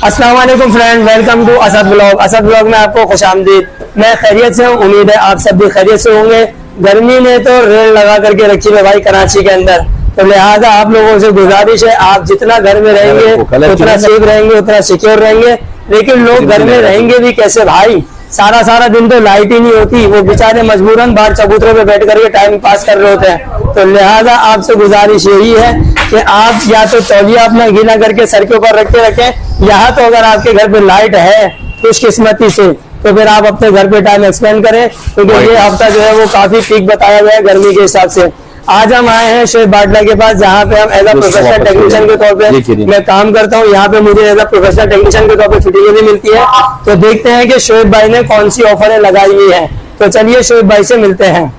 अस्सलाम वालेकुम friend, welcome to Asad blog. Asad blog में आपको खुशामदीद। मैं खैरियत से हूँ, उम्मीद है आप सब भी खैरियत से होंगे। गर्मी ने तो रेल लगा करके रखी है भाई कराची के अंदर, तो लिहाजा आप लोगों से गुजारिश है आप जितना घर में रहेंगे उतना सेफ रहेंगे, उतना सिक्योर रहेंगे। लेकिन लोग घर में रहेंगे भी कैसे भाई? सारा दिन तो लाइट ही नहीं होती, वो बेचारे मजबूरन बाहर चबूतरों पे बैठ करके टाइम पास कर रहे होते हैं। तो लिहाजा आपसे गुजारिश यही है कि आप या तो तौलिया अपना गीला करके सर के ऊपर रख के रखें, यहाँ तो अगर आपके घर पे लाइट है खुशकिस्मती से तो फिर आप अपने घर पे टाइम एक्सपेंड करें, क्योंकि ये हफ्ता जो है वो काफी पीक बताया गया है गर्मी के हिसाब से। आज हम आए हैं शोएब बाटला के पास, जहाँ पे हम एज अ प्रोफेशनल टेक्नीशियन के तौर पे मैं काम करता हूँ। यहाँ पे मुझे एज अ प्रोफेशनल टेक्नीशियन के तौर पे फिटिंग भी मिलती है। तो देखते हैं कि शोएब भाई ने कौन सी ऑफरें लगाई हुई है। तो चलिए शोएब भाई से मिलते हैं।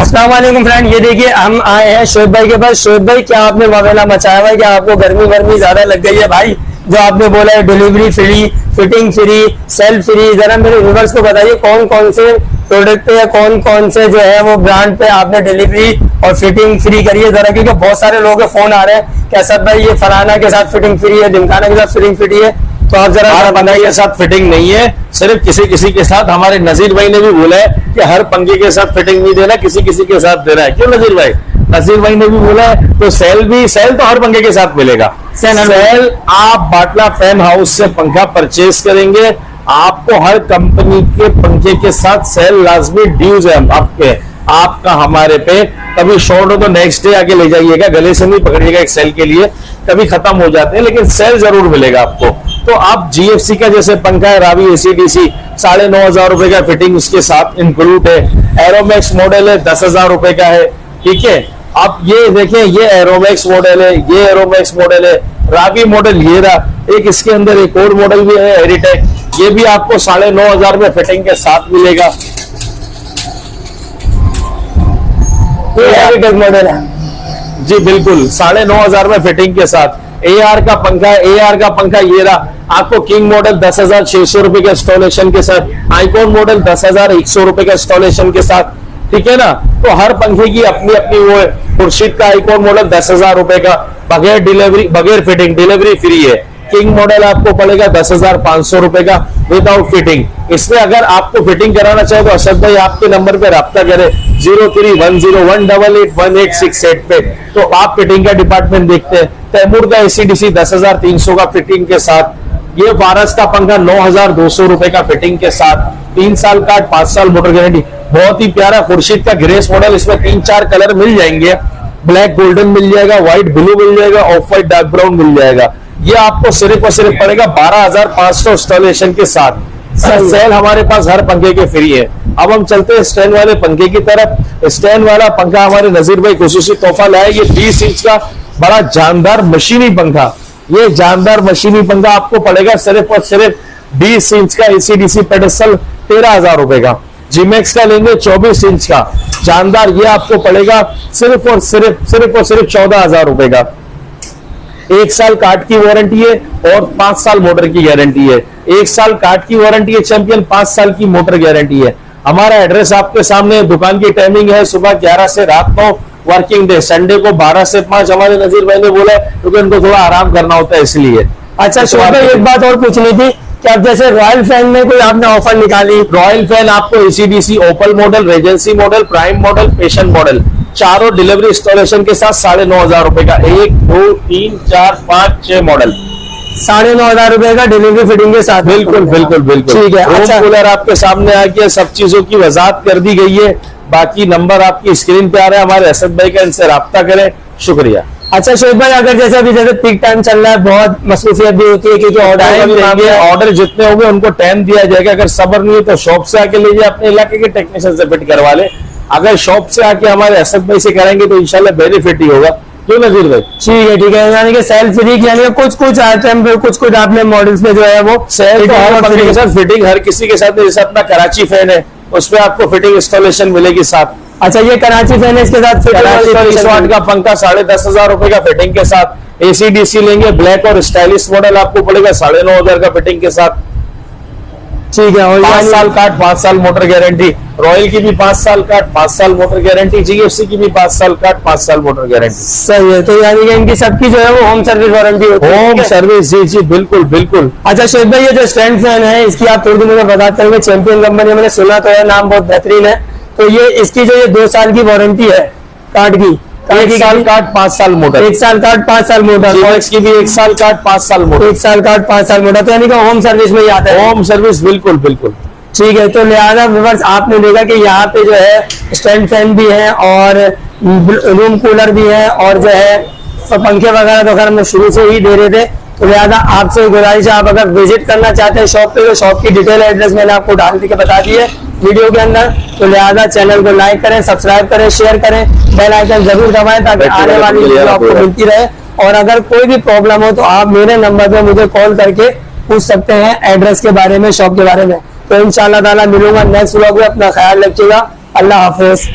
अस्सलाम वालेकुम फ्रेंड, ये देखिए हम आए हैं शोएब भाई के पास। शोएब भाई क्या आपने मामला मचाया हुआ है? क्या आपको गर्मी ज्यादा लग गई है भाई? जो आपने बोला है delivery free, fitting free, self free, जरा मेरे व्यूअर्स को बताइए कौन कौन से प्रोडक्ट पे या कौन कौन से जो है वो ब्रांड पे आपने डिलीवरी और फिटिंग फ्री करी है जरा, क्योंकि बहुत सारे लोगों के फोन आ रहे हैं कि असद भाई ये फलाना के साथ फिटिंग फ्री है, ढिमकाना के साथ फिटिंग फ्री है। तो आप जरा हर पंखे के साथ फिटिंग नहीं है, सिर्फ किसी के साथ। हमारे नजीर भाई ने भी बोला है कि हर पंखे के साथ फिटिंग नहीं देना, किसी के साथ देना है। क्यों नजीर भाई? नजीर भाई ने भी बोला है। तो सेल तो हर पंखे के साथ मिलेगा। सेल आप बाटला फैन हाउस से पंखा परचेज करेंगे, आपको हर कंपनी के पंखे के साथ सेल लाजमी ड्यूज है आपका हमारे पे। कभी शॉर्ट हो तो नेक्स्ट डे आके ले जाइएगा, गले से नहीं पकड़िएगा एक सेल के लिए, कभी खत्म हो जाते हैं, लेकिन सेल जरूर मिलेगा आपको। तो आप जीएफसी का जैसे पंखा है रावी एसीडीसी 9,500 रुपए का फिटिंग उसके साथ इंक्लूड है। एरोमैक्स मॉडल है 10,000 रुपए का है, ठीक है। आप ये देखें, ये एरोमैक्स मॉडल है, ये एरोमैक्स मॉडल है, रावी मॉडल ये रहा। एक इसके अंदर एक और मॉडल भी है एरिटेक, ये भी आपको 9,500 में फिटिंग के साथ मिलेगा। ये एरिटेक मॉडल है जी बिल्कुल, 9,500 में फिटिंग के साथ। AR का पंखा, AR का पंखा ये रहा आपको। किंग मॉडल 10,600 रुपए के इंस्टॉलेशन के साथ, आइकॉन मॉडल 10,100 रुपए के इंस्टॉलेशन के साथ, ठीक है ना। तो हर पंखे की अपनी अपनी वो है। खुर्शीद का आइकॉन मॉडल 10,000 रुपए का, बगैर डिलीवरी बगैर फिटिंग, डिलीवरी फ्री है। किंग मॉडल आपको पड़ेगा 10,500 रुपए का विदाउट फिटिंग। इसमें अगर आपको फिटिंग कराना चाहे तो असद भाई आपके नंबर पे राब्ता करें 0310181868 पे, तो आप फिटिंग का डिपार्टमेंट देखते हैं। तैमूर का एसीडीसी 10,300 का फिटिंग के साथ। ये फारस का पंखा 9,200 रुपए का फिटिंग के साथ, 3 साल का 5 साल मोटर गारंटी। बहुत ही प्यारा खुर्शीद का ग्रेस मॉडल, इसमें 3-4 कलर मिल जाएंगे। ब्लैक गोल्डन मिल जाएगा, व्हाइट ब्लू मिल जाएगा, ऑफ व्हाइट डार्क ब्राउन मिल जाएगा। ये आपको सिर्फ और सिर्फ पड़ेगा 12,500 इंस्टॉलेशन के साथ। सेल हमारे पास हर पंखे के फ्री है। अब हम चलते हैं स्टैंड वाले पंखे की तरफ। स्टैंड वाला पंखा हमारे नजीर भाई खुसूसी तोहफा लाया। ये 20 इंच का बड़ा जानदार मशीनी पंखा, ये जानदार मशीनी पंखा आपको पड़ेगा सिर्फ और सिर्फ 20 इंच का एसीडीसी पेडेस्टल 13,000 रुपए का। जीमैक्स का लेंगे 24 इंच का जानदार, ये आपको पड़ेगा सिर्फ और सिर्फ 14,000 रुपए का। 1 साल काट की वारंटी है और 5 साल मोटर की गारंटी है। 1 साल काट की वारंटी है चैंपियन, 5 साल की मोटर गारंटी है। हमारा एड्रेस आपके सामने, दुकान की टाइमिंग है सुबह 11 से रात 9, वर्किंग डे संडे को 12 से 5। हमारे नजीर भाई ने बोला क्योंकि उनको थोड़ा आराम करना होता है इसलिए। अच्छा शोएब भाई, एक बात और पूछनी थी कि अब जैसे रॉयल फैन में कोई आपने ऑफर निकाली? रॉयल फैन आपको AC DC, Opal model, Regency model, Prime model, Passion model, चारों डिलीवरी इंस्टॉलेशन के साथ 9,500 रुपए का। 1, 2, 3, 4, 5, 6 मॉडल 9,500 रुपए का डिलीवरी फिटिंग के साथ। बिल्कुल बिल्कुल बिल्कुल, ठीक है। अच्छा, कूलर आपके सामने आ गया, सब चीजों की वजाहत कर दी गई है। बाकी नंबर आपकी स्क्रीन पे आ रहा है हमारे असद भाई का, इनसे राब्ता करें। शुक्रिया। अच्छा शोएब भाई, अगर जैसे अभी जैसे पीक टाइम चल रहा है, बहुत मसरूफियत भी होती है क्योंकि ऑर्डर जितने होंगे उनको टाइम दिया जाएगा। अगर सब्र नहीं है तो शॉप से आके लीजिए, अपने इलाके के टेक्नीशियन से फिट करवा ले। अगर शॉप से आके हमारे असद भाई से करेंगे तो इंशाल्लाह बेनिफिट ही होगा। क्यों नजीर भाई? ठीक है, यानी कि सेल्फ फ्री यानी कुछ आइटम पे कुछ आपने मॉडल्स में जो है वो सेल्फ के साथ फिटिंग हर किसी के साथ। जैसे अपना कराची फैन है उसमें आपको फिटिंग इंस्टॉलेशन मिलेगी साथ। अच्छा, ये कराची फैन है, इसके साथ 30 वाट का पंखा 10,500 रुपए का फिटिंग के साथ। एसीडीसी लेंगे ब्लैक और स्टाइलिश मॉडल आपको पड़ेगा 9,500 का फिटिंग के साथ, ठीक है। और 5 साल काट, 5 साल मोटर गारंटी। रॉयल की भी 5 साल का 5 साल मोटर गारंटी, जीएफसी की भी 5 साल का 5 साल मोटर गारंटी। सही है, तो यानी कि इनकी सबकी जो है वो होम सर्विस वारंटी होती है। होम सर्विस, जी जी बिल्कुल बिल्कुल। अच्छा शोएब भाई, ये जो स्टैंड फैन है इसकी आप थोड़ी देर में बताते होंगे, चैंपियन कंपनी, मैंने सुना तो है, नाम बहुत बेहतरीन है। तो ये इसकी जो ये 2 साल की वारंटी है कार्ड की, 1 साल कार्ड 5 साल मोटर, 1 साल कार्ड 5 साल मोटर, जीएक्स की भी 1 साल कार्ड 5 साल मोटर, 1 साल कार्ड 5 साल मोटर, तो यानी कि होम सर्विस में ही आता है। होम सर्विस बिल्कुल बिल्कुल। ठीक है, तो लिहाजा व्यूअर्स आपने देखा कि यहाँ पे जो है स्टैंड फैन भी है और रूम कूलर भी है और जो है पंखे वगैरह तो खैर हम शुरू से ही दे रहे थे। तो लिहाजा आपसे गुजारिश है, आप अगर विजिट करना चाहते हैं शॉप पे तो शॉप की डिटेल एड्रेस मैंने आपको डाल के बता दी है वीडियो के अंदर। तो लिहाजा चैनल को लाइक करें, सब्सक्राइब करें, शेयर करें, बेल आइकन जरूर दबाएं ताकि आने वाली वीडियो आपको मिलती रहे। और अगर कोई भी प्रॉब्लम हो तो आप मेरे नंबर पे मुझे कॉल करके पूछ सकते हैं एड्रेस के बारे में, शॉप के बारे में। तो इंशाल्लाह ताला मिलूंगा नेक्स्ट व्लॉग में। अपना ख्याल रखिएगा, अल्लाह हाफिज।